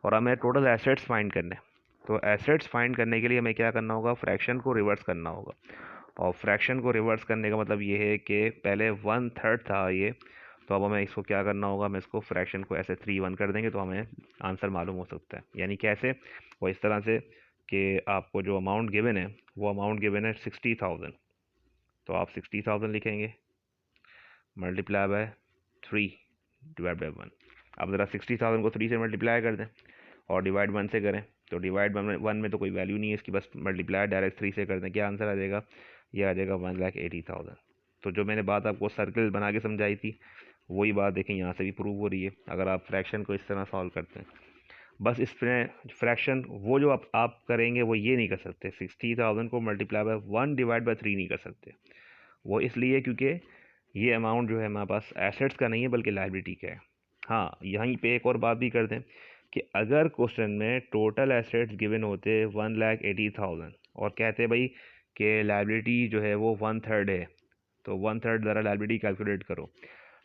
Speaker 1: और हमें टोटल एसेट्स फाइंड करने हैं। तो एसेट्स फाइंड करने के लिए हमें क्या करना होगा, फ्रैक्शन को रिवर्स करना होगा। और फ्रैक्शन को रिवर्स करने का मतलब ये है कि पहले वन थर्ड था ये, तो अब हमें इसको क्या करना होगा, हमें इसको फ्रैक्शन को ऐसे 3 1 कर देंगे तो हमें आंसर मालूम हो सकता है। यानी कैसे, वो इस तरह से कि आपको जो अमाउंट गिवन है वो अमाउंट गिवन है 60,000, तो आप 60,000 लिखेंगे मल्टीप्लाई बाय 3 डिवाइड बाय 1। अब ज़रा 60,000 को 3 से मल्टीप्लाई कर दें और डिवाइड 1 से करें, तो डिवाइड 1 में तो कोई वैल्यू नहीं है इसकी, बस मल्टीप्लाई डायरेक्ट 3 से कर दें, क्या आंसर आ जाएगा? ये आ जाएगा 1,80,000। तो जो मैंने बात आपको सर्कल बना के समझाई थी, वही बात देखें यहाँ से भी प्रूव हो रही है अगर आप फ्रैक्शन को इस तरह सॉल्व करते हैं। बस इसमें फ्रैक्शन वो जो आप करेंगे वो ये नहीं कर सकते, 60,000 को मल्टीप्लाई बाय 1 डिवाइड बाय 3 नहीं कर सकते। वो इसलिए क्योंकि ये अमाउंट जो है हमारे पास एसेट्स का नहीं है बल्कि लाइबिलिटी का है। हाँ, यहीं पे एक और बात भी कर दें कि अगर क्वेश्चन में टोटल एसेट्स गिवन होते 1,80,000 और कहते भाई कि लाइबिलिटी जो है वो 1/3 है, तो 1/3 ज़रा लाइबिलिटी कैलकुलेट करो,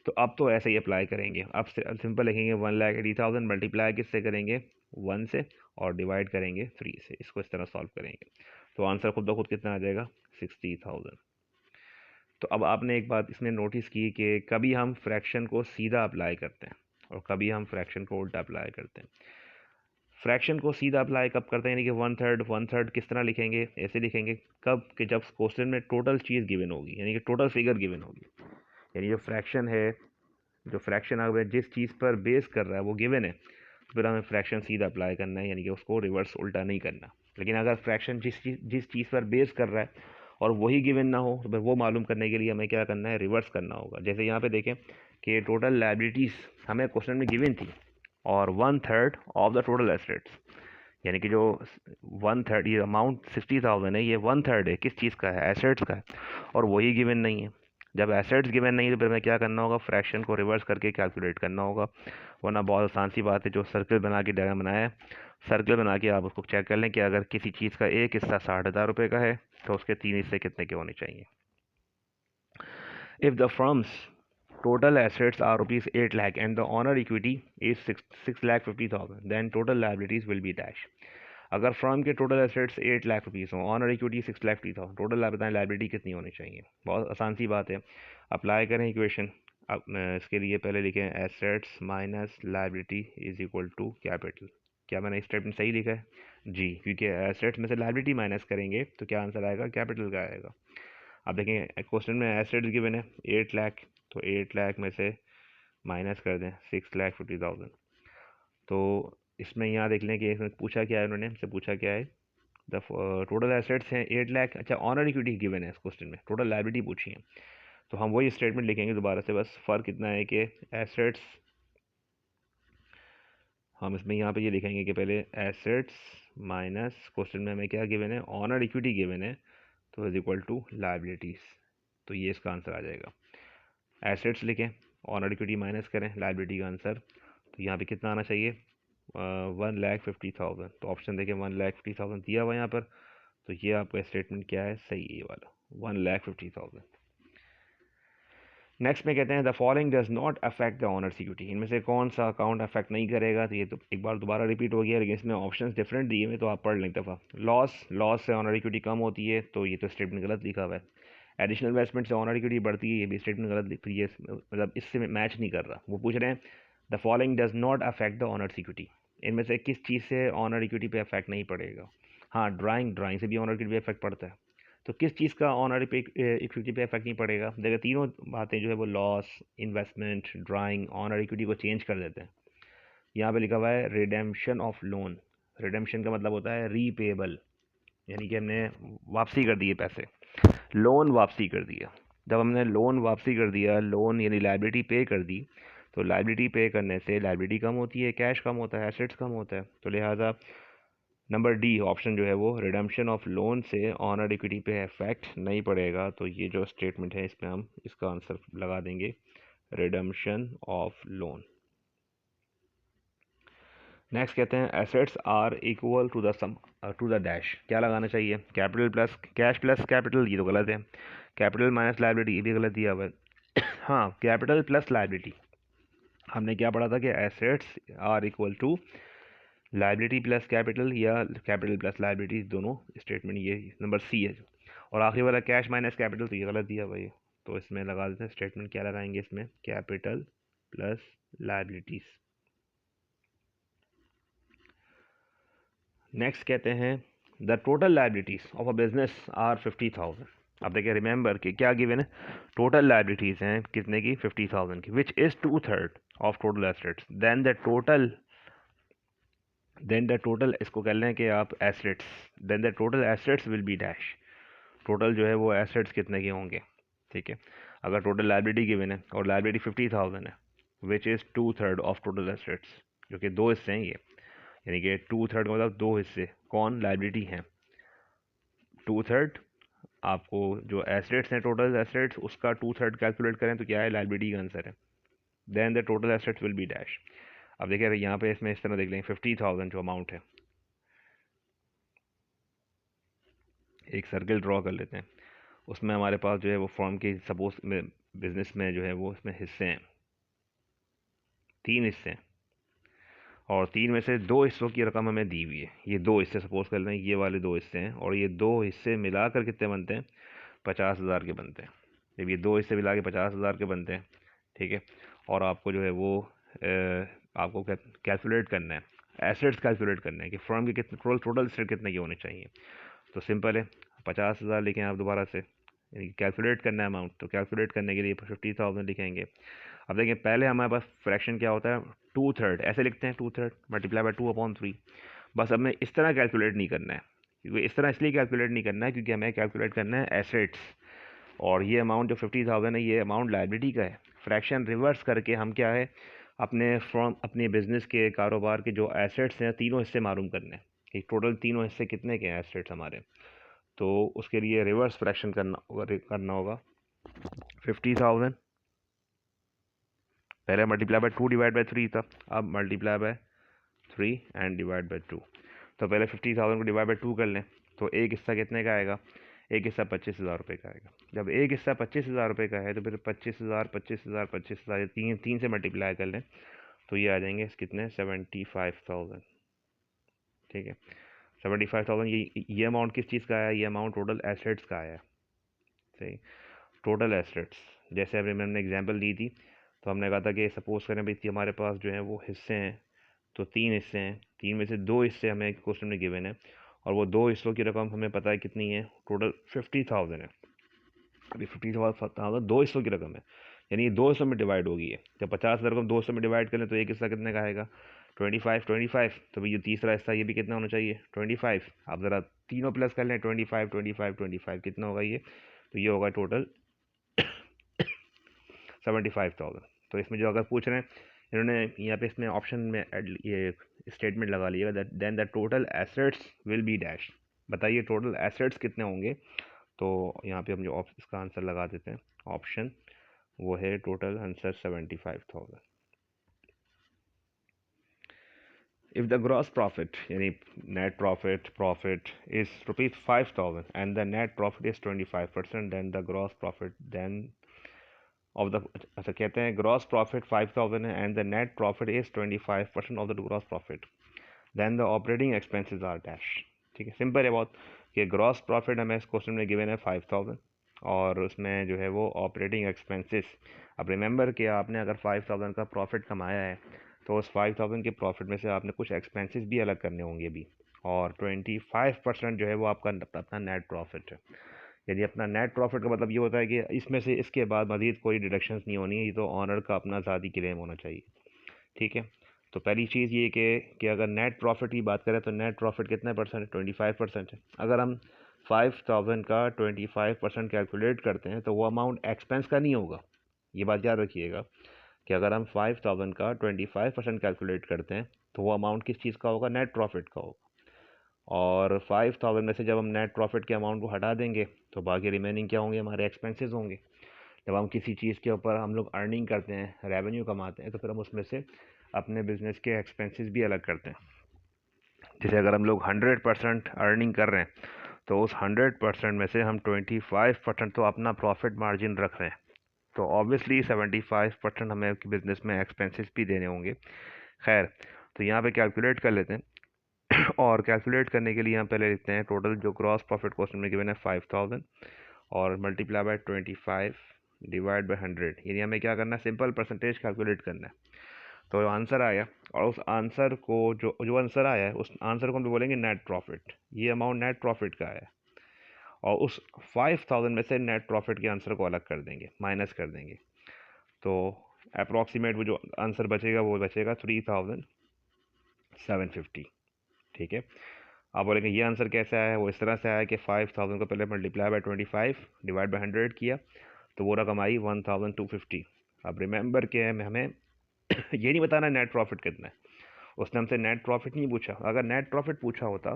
Speaker 1: तो अब तो ऐसे ही अप्लाई करेंगे। अब सिंपल लिखेंगे 1,80,000 मल्टीप्लाई किससे करेंगे? 1 से, और डिवाइड करेंगे 3 से। इसको इस तरह सॉल्व करेंगे तो आंसर खुद ब खुद कितना आ जाएगा? 60,000। तो अब आपने एक बात इसमें नोटिस की कि कभी हम फ्रैक्शन को सीधा अप्लाई करते हैं और कभी हम फ्रैक्शन को उल्टा अप्लाई करते हैं। फ्रैक्शन को सीधा अप्लाई कब करते हैं, यानी कि 1/3 किस तरह लिखेंगे? ऐसे लिखेंगे कब कि जब क्वेश्चन में टोटल चीज़ गिवन होगी, यानी कि टोटल फिगर गिवन होगी, यानी जो फ्रैक्शन है, जो फ्रैक्शन अगर जिस चीज़ पर बेस कर रहा है वो गिवन है, तो फिर हमें फ्रैक्शन सीधा अप्लाई करना है, यानी कि उसको रिवर्स उल्टा नहीं करना। लेकिन अगर फ्रैक्शन जिस चीज़ पर बेस कर रहा है और वही गिवन ना हो, तो फिर वो मालूम करने के लिए हमें क्या करना है? रिवर्स करना होगा। जैसे यहाँ पे देखें कि टोटल लाइबिलिटीज़ हमें क्वेश्चन में गिवन थी और 1/3 ऑफ द टोटल एसेट्स, यानी कि जो 1/3 ये अमाउंट 60,000 है, ये 1/3 है किस चीज़ का है? एसेट्स का है, और वही गिवन नहीं है। जब एसेट्स गिवन नहीं है तो फिर हमें क्या करना होगा? फ्रैक्शन को रिवर्स करके कैलकुलेट करना होगा। वरना बहुत आसान सी बात है, जो सर्कल बना के डायग्राम बनाया है, सर्कल बना के आप उसको चेक कर लें कि अगर किसी चीज़ का एक हिस्सा 60,000 रुपये का है तो उसके 3 हिस्से कितने के होने चाहिए। If the firms total assets are rupees 8 lakh and the owner equity is 6,50,000, then total liabilities will be dash। अगर फर्म के टोटल एसेट्स 8 लाख रुपीज़ हों, ऑनर इक्विटी 6,50,000, टोटल आप बताएं लाइबिलिटी कितनी होनी चाहिए? बहुत आसान सी बात है, अप्लाई करें इक्वेशन। अब इसके लिए पहले लिखें assets minus liability is equal to capital. क्या मैंने स्टेटमेंट सही लिखा है? जी, क्योंकि एसेट्स में से लाइबिलिटी माइनस करेंगे तो क्या आंसर आएगा? कैपिटल का आएगा। अब देखें क्वेश्चन में एसेट्स गिवन है 8 लाख, तो 8 लाख में से माइनस कर दें 6,50,000। तो इसमें यहाँ देख लें कि इसमें पूछा क्या है, उन्होंने हमसे पूछा क्या है? द टोटल एसेट्स हैं 8 लाख। अच्छा, ऑनर इक्विटी गिवन है इस क्वेश्चन में, टोटल लाइबिलिटी पूछी है, तो हम वही स्टेटमेंट लिखेंगे दोबारा से। बस फ़र्क इतना है कि एसेट्स, हम इसमें यहाँ पे ये लिखेंगे कि पहले एसेट्स माइनस क्वेश्चन में हमें क्या गिवन है? ऑनर इक्विटी गिवन है, तो इज इक्वल टू लाइबिलिटीज़। तो ये इसका आंसर आ जाएगा। एसेट्स लिखें, ऑनर इक्विटी माइनस करें लाइबिलिटी का आंसर, तो यहाँ पे कितना आना चाहिए? 1,50,000। तो ऑप्शन देखें 1,50,000 दिया हुआ यहाँ पर, तो ये आपका स्टेटमेंट क्या है? सही है ये वाला, 1,50,000। नेक्स्ट में कहते हैं the following does not affect the owner's equity. इनमें से कौन सा अकाउंट अफेक्ट नहीं करेगा? तो ये तो एक बार दोबारा रिपीट हो गया, लेकिन इसमें ऑप्शंस डिफरेंट दिए हुए, तो आप पढ़ लें एक दफ़ा। लॉस से ऑनर इक्विटी कम होती है, तो ये तो स्टेटमेंट गलत लिखा हुआ है। एडिशनल इन्वेस्टमेंट से ऑनर इक्विटी बढ़ती है, ये भी स्टेटमेंट गलत लिख, ये मतलब इससे मैच नहीं कर रहा। वो पूछ रहे हैं the following does not affect the owner's equity, इनमें से किस चीज़ से ऑनर इक्विटी पे अफेक्ट नहीं पड़ेगा? हाँ, ड्राइंग से भी ऑनर इक्विटी पे अफेक्ट पड़ता है। तो किस चीज़ का ऑनर इक्विटी पे इफेक्ट नहीं पड़ेगा? देखिए तीनों बातें जो है वो loss, investment, drawing, honour equity को चेंज कर देते हैं। यहाँ पे लिखा हुआ है रिडेम्पशन ऑफ लोन। रिडेम्पशन का मतलब होता है रीपेबल, यानी कि हमने वापसी कर दिए पैसे, लोन वापसी कर दिया। जब हमने लोन वापसी कर दिया, लोन यानी लाइबिलिटी पे कर दी, तो लाइबिलिटी पे करने से लाइबिलिटी कम होती है, कैश कम होता है, एसेट्स कम होता है। तो लिहाजा नंबर डी ऑप्शन जो है वो रिडम्पशन ऑफ लोन से ऑनर इक्विटी पे इफेक्ट नहीं पड़ेगा। तो ये जो स्टेटमेंट है इसमें हम इसका आंसर लगा देंगे रिडम्पशन ऑफ लोन। नेक्स्ट कहते हैं assets are equal to the sum to the dash. क्या लगाना चाहिए? Capital plus cash plus capital, ये तो गलत है। कैपिटल माइनस लाइबिलिटी, ये भी गलत दिया हुआ है। हाँ, कैपिटल प्लस लाइबिलिटी। हमने क्या पढ़ा था कि assets are equal to liability plus capital या कैपिटल प्लस लाइबिलिटी, दोनों स्टेटमेंट ये नंबर सी है। और आखिरी वाला कैश माइनस कैपिटल, तो ये गलत दिया भाई, तो इसमें लगा देते हैं स्टेटमेंट। क्या लगाएंगे इसमें? Capital plus liabilities. नेक्स्ट कहते हैं the total liabilities of a business are 50,000। अब देखिए रिमेंबर कि क्या गिवन है? टोटल लाइबिलिटीज हैं कितने की? 50,000 की, which is 2/3 of total assets, then the total इसको कह लें कि आप assets, then the total assets will be dash, total जो है वो एसेट्स कितने के होंगे, ठीक है। अगर टोटल लाइबिलिटी गिवन है और लाइबिलिटी 50,000 है, विच इज़ 2/3 ऑफ टोटल एसेट्स, जो कि दो हिस्से हैं ये, यानी कि 2/3 मतलब दो हिस्से कौन, लाइबिलिटी हैं। 2/3 आपको जो एसेट्स हैं, टोटल एसेट्स, उसका 2/3 कैलकुलेट करें तो क्या है, लाइबिलिटी का आंसर है। Then the total assets will be dash. अब देखिए यहाँ पे इसमें इस तरह देख लेंगे 50,000 जो अमाउंट है, एक सर्कल ड्रॉ कर लेते हैं, उसमें हमारे पास जो है वो फॉर्म के सपोज में बिजनेस में जो है वो इसमें हिस्से हैं, 3 हिस्से हैं, और 3 में से 2 हिस्सों की रकम हमें दी हुई है। ये 2 हिस्से सपोज कर लें, ये वाले 2 हिस्से हैं, और ये 2 हिस्से मिलाकर कितने बनते हैं, 50,000 के बनते हैं। जब ये 2 हिस्से मिला के 50,000 के बनते हैं, ठीक है, और आपको जो है वो आपको कैलकुलेट करना है, एसेट्स कैलकुलेट करना है कि फर्म के कितने टोटल एसेट कितने के होने चाहिए। तो सिंपल है, 50,000 लिखें आप दोबारा से, यानी कैलकुलेट करना है अमाउंट, तो कैलकुलेट करने के लिए 50,000 लिखेंगे। अब देखें पहले हमारे पास फ्रैक्शन क्या होता है, 2/3 ऐसे लिखते हैं, 2/3 मल्टीप्लाई बाय 2/3। बस हमें इस तरह कैलकुलेट नहीं करना है, क्योंकि इस तरह इसलिए कैलकुलेट नहीं करना है क्योंकि हमें कैलकुलेट करना है एसेट्स, और ये अमाउंट जो 50,000 है ये अमाउंट लाइबिलिटी का है। फ्रैक्शन रिवर्स करके हम क्या है, अपने फर्म अपने बिजनेस के कारोबार के जो एसेट्स हैं तीनों हिस्से मालूम करने हैं कि टोटल तीनों हिस्से कितने के हैं एसेट्स हमारे। तो उसके लिए रिवर्स फ्रैक्शन करना होगा 50,000 पहले मल्टीप्लाई बाय 2 डिवाइड बाय 3 था, अब multiply by 3 and divide by 2। तो पहले 50,000 को डिवाइड बाय 2 कर लें, तो एक हिस्सा कितने का आएगा, एक हिस्सा 25,000 रुपये का आएगा। जब एक हिस्सा 25,000 रुपये का है तो फिर 25,000 25,000 25,000 तीन तीन से मल्टीप्लाई कर लें तो ये आ जाएंगे कितने, 75,000, ठीक है। 75,000 ये अमाउंट किस चीज़ का आया, ये अमाउंट टोटल एसेट्स का आया, सही। टोटल एसेट्स, जैसे अभी मैंने एग्जांपल दी थी, तो हमने कहा था कि सपोज करें भाई हमारे पास जो है वो हिस्से हैं, तो 3 हिस्से हैं, 3 में से 2 हिस्से हमें क्वेश्चन में गिवन है, और वो 2 हिस्सों की रकम हमें पता है कितनी है, टोटल 50,000 है। अभी 50,000 2 हिस्सों की रकम है, यानी ये 2 हिस्सों में डिवाइड होगी है। जब 50,000 रकम 2 हिस्सों में डिवाइड करें तो एक हिस्सा कितने का आएगा, 25 तो भाई ये तीसरा हिस्सा ये भी कितना होना चाहिए, 25। आप ज़रा तीनों प्लस कर लें, 25 कितना होगा ये, तो ये होगा टोटल 75,000। तो इसमें जो अगर पूछ रहे हैं इन्होंने यहाँ पे इसमें ऑप्शन में ये स्टेटमेंट लगा लिएगा that then the total assets will be dash, बताइए टोटल एसेट्स कितने होंगे। तो यहाँ पे हम जो इसका आंसर लगा देते हैं ऑप्शन, वो है total answer 75,000। If the gross profit यानी net profit is ₹5,000 and the net profit is 25%, then the gross profit then of the, अच्छा कहते हैं ग्रॉस प्रॉफिट 5,000 है and the net profit is 25% of the gross profit, then the operating expenses are dash, ठीक है। Simple है बहुत कि gross profit हमें इस क्वेश्चन में गिवन है 5,000, और उसमें जो है वो ऑपरेटिंग एक्सपेंसेस, अब रिमेंबर कि आपने अगर 5,000 का प्रॉफिट कमाया है तो उस 5,000 के प्रॉफिट में से आपने कुछ एक्सपेंसेस भी अलग करने होंगे भी, और 25% जो है वो आपका अपना नेट प्रॉफिट है। यदि अपना नेट प्रॉफिट का मतलब ये होता है कि इसमें से इसके बाद मज़ीद कोई डिडक्शंस नहीं होनी है, ये तो ऑनर का अपना ज़ाती क्लेम होना चाहिए, ठीक है। तो पहली चीज़ ये कि अगर नेट प्रॉफिट की बात करें तो नेट प्रॉफिट कितना परसेंट है, 25% है। अगर हम 5,000 का 25% कैलकुलेट करते हैं तो वो अमाउंट एक्सपेंस का नहीं होगा, ये बात याद रखिएगा कि अगर हम 5,000 का 25% कैलकुलेट करते हैं तो वो अमाउंट किस चीज़ का होगा, नेट प्रॉफिट का होगा। और 5,000 में से जब हम नेट प्रॉफिट के अमाउंट को हटा देंगे तो बाकी रिमेनिंग क्या होंगे, हमारे एक्सपेंसेस होंगे। जब हम किसी चीज़ के ऊपर हम लोग अर्निंग करते हैं, रेवेन्यू कमाते हैं, तो फिर हम उसमें से अपने बिजनेस के एक्सपेंसेस भी अलग करते हैं। जैसे अगर हम लोग 100% अर्निंग कर रहे हैं तो उस 100% में से हम 25% तो अपना प्रॉफिट मार्जिन रख रहे हैं, तो ऑब्वियसली 75% हमें बिजनेस में एक्सपेंसेस भी देने होंगे। खैर, तो यहाँ पे कैलकुलेट कर लेते हैं और कैलकुलेट करने के लिए यहाँ पहले लिखते हैं टोटल जो ग्रॉस प्रॉफिट क्वेश्चन में गिवन है 5,000 और मल्टीप्लाई बाय 25 डिवाइड बाय 100, यानी हमें क्या करना है, सिंपल परसेंटेज कैलकुलेट करना है। तो आंसर आया, और उस आंसर को जो जो आंसर आया है उस आंसर को हम बोलेंगे नेट प्रॉफिट, ये अमाउंट नेट प्रॉफिट का है, और उस 5,000 में से नेट प्रॉफिट के आंसर को अलग कर देंगे, माइनस कर देंगे। तो अप्रॉक्सीमेट वो जो आंसर बचेगा वो बचेगा 3750। ठीक है, आप बोलेंगे ये आंसर कैसे आया है, वो इस तरह से आया कि 5000 को पहले मल्टीप्लाई बाय 25 डिवाइड बाय 100 किया तो वो रकम आई 1250। अब रिमेंबर के हमें ये नहीं बताना नेट प्रॉफिट कितना है, उसने हमसे नेट प्रॉफिट नहीं पूछा। अगर नेट प्रॉफिट पूछा होता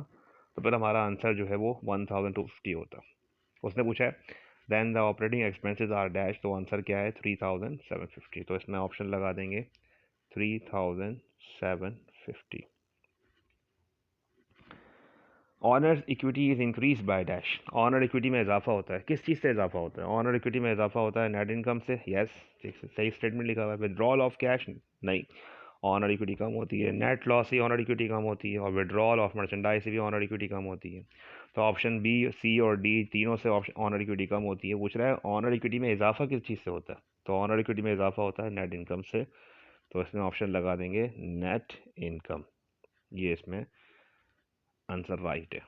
Speaker 1: तो फिर हमारा आंसर जो है वो 1250 होता। उसने पूछा है then the operating expenses are dash, तो आंसर क्या है 3750। तो इसमें ऑप्शन लगा देंगे 3750। Owners equity is increase by dash, owner equity में इजाफा होता है, किस चीज़ से इजाफा होता है, ऑनर इक्विटी में इजाफा होता है नेट इनकम से। यस, सही स्टेटमेंट लिखा हुआ है। विड्रॉल ऑफ कैश नहीं, ऑनर इक्विटी कम होती है। नेट लॉस से ऑनर इक्विटी कम होती है, और विड्रॉल ऑफ मर्चेंडाइज से भी ऑनर इक्विटी कम होती है। तो ऑप्शन बी, सी और डी तीनों से ऑप्शन ऑनर इक्विटी कम होती है। पूछ रहा है ऑनर इक्विटी में इजाफा किस चीज़ से होता है, तो ऑनर इक्विटी में इजाफा होता है नेट इनकम से। तो इसमें ऑप्शन लगा देंगे नेट इनकम, ये इसमें आंसर राइट है।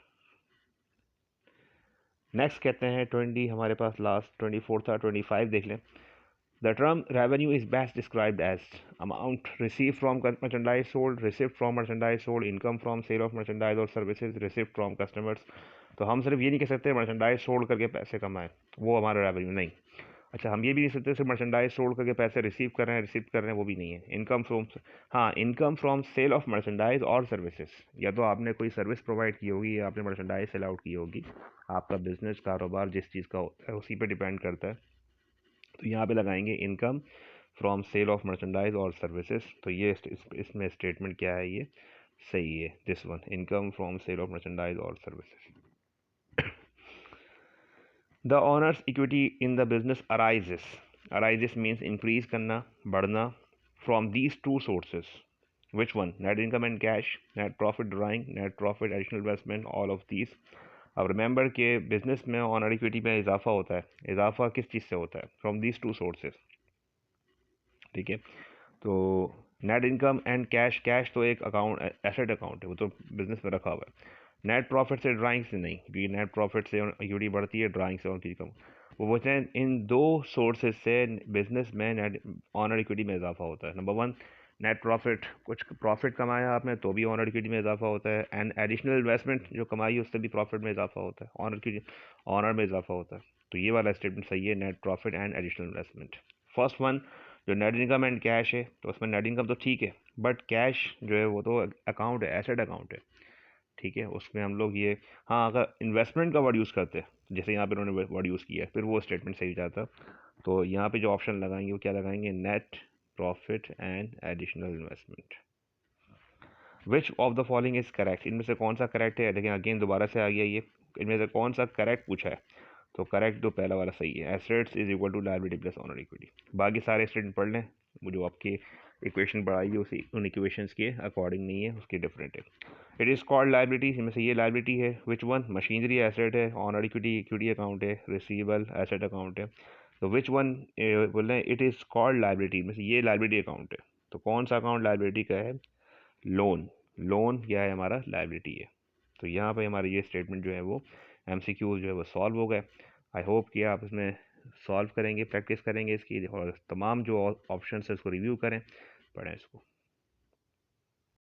Speaker 1: नेक्स्ट कहते हैं 20, हमारे पास लास्ट 24 था, 25 देख लें। The term revenue is best described as amount receive from merchandise sold, receipt from merchandise sold, income from sale of merchandise और सर्विसेज, रिसिप्ट फ्रॉम कस्टमर्स। तो हम सिर्फ ये नहीं कह सकते मर्चेंडाइज सोल्ड करके पैसे कमाए वो हमारा रेवेन्यू नहीं। अच्छा, हम ये भी नहीं सकते सिर्फ मर्चेंडाइज सोल्ड करके पैसे रिसीव कर रहे हैं, रिसीव कर रहे हैं, वो भी नहीं है। इनकम फ्रॉम, हाँ, income from sale of merchandise और सर्विसेज, या तो आपने कोई सर्विस प्रोवाइड की होगी या आपने मर्चेंडाइज सेल आउट की होगी। आपका बिजनेस कारोबार जिस चीज़ का होता है उसी पे डिपेंड करता है। तो यहाँ पे लगाएंगे income from sale of merchandise और सर्विसेज। तो ये इसमें स्टेटमेंट क्या है, ये सही है, this one, income from sale of merchandise और services. The owner's equity in the business arises means increase करना, बढ़ना, from these two sources, which one, net income and cash, net profit drawing, net profit, additional investment, all of these. अब remember के business में owner equity में इजाफा होता है, इजाफा किस चीज़ से होता है, फ्रॉम दीज टू सोर्सेज। ठीक है, तो net income and cash, cash तो एक अकाउंट, एसेट अकाउंट है, वो तो बिजनेस में रखा हुआ है। नेट प्रॉफिट से, ड्राइंग से नहीं, क्योंकि नेट प्रॉफिट से इक्विटी बढ़ती है, ड्राइंग से और कम। वो बोलते हैं इन दो सोर्सेज से बिजनेस में नेट ऑनर इक्विटी में इजाफा होता है। नंबर वन, नेट प्रॉफिट, कुछ प्रॉफिट कमाया आपने तो भी ऑनर इक्विटी में इजाफा होता है, एंड एडिशनल इन्वेस्टमेंट जो कमाई है उससे भी प्रॉफिट में इजाफा होता है, ऑनर में इजाफा होता है। तो ये वाला स्टेटमेंट सही है, net profit and additional investment. First one जो नेट इनकम एंड कैश है, तो उसमें नेट इनकम तो ठीक है, बट कैश जो है वो तो अकाउंट है, एसेट अकाउंट है। ठीक है, उसमें हम लोग ये, हाँ, अगर इन्वेस्टमेंट का वर्ड यूज़ करते हैं जैसे यहाँ पे उन्होंने वर्ड यूज़ किया है, फिर वो स्टेटमेंट सही जाता। तो यहाँ पे जो ऑप्शन लगाएंगे वो क्या लगाएंगे, net profit and additional investment. Which of the following is correct, इनमें से कौन सा करेक्ट है। लेकिन अगेन दोबारा से आ गया ये, इनमें से कौन सा करेक्ट पूछा है, तो करेक्ट तो पहला वाला सही है, assets is equal to liability plus owner equity. बाकी सारे स्टेटमेंट पढ़ लें, वो जो आपकी इक्वेशन पढ़ाई है उसी उन इक्वेशंस के अकॉर्डिंग नहीं है, उसकी डिफरेंट है। इट इज़ कॉल्ड लायबिलिटी, इनमें से ये लायबिलिटी है। विच वन, मशीनरी एसेट है, ऑनर इक्विटी इक्विटी अकाउंट है, रिसीवेबल एसेट अकाउंट है। तो विच वन बोल रहे हैं, इट इज़ कॉल्ड लायबिलिटी में से ये लायबिलिटी अकाउंट है। तो कौन सा अकाउंट लायबिलिटी का है, लोन, लोन क्या है हमारा, लायबिलिटी है। तो यहाँ पे हमारे ये स्टेटमेंट जो है वो MCQ जो है वो सॉल्व हो गए। आई होप कि आप इसमें सॉल्व करेंगे, प्रैक्टिस करेंगे इसकी, और तमाम जो ऑप्शन है उसको रिव्यू करें, पढ़ें इसको।